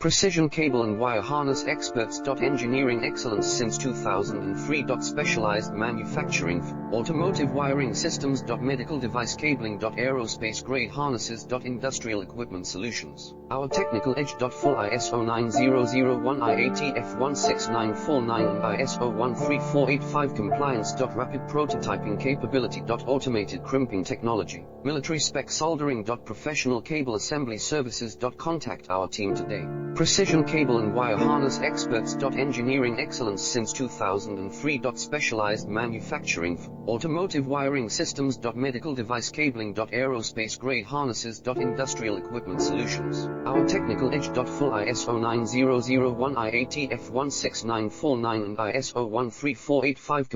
Precision cable and wire harness experts. Engineering excellence since 2003. Specialized manufacturing for automotive wiring systems. Medical device cabling. Aerospace grade harnesses. Industrial equipment solutions. Our technical edge. Full ISO 9001 IATF 16949 and ISO 13485 compliance. Rapid prototyping capability. Automated crimping technology. Military spec soldering. Professional cable assembly services. Contact our team today. Precision cable and wire harness experts. Engineering excellence since 2003. Specialized manufacturing for automotive wiring systems. Medical device cabling. Aerospace grade harnesses. Industrial equipment solutions. Our technical edge. Full ISO 9001 IATF 16949 and ISO 13485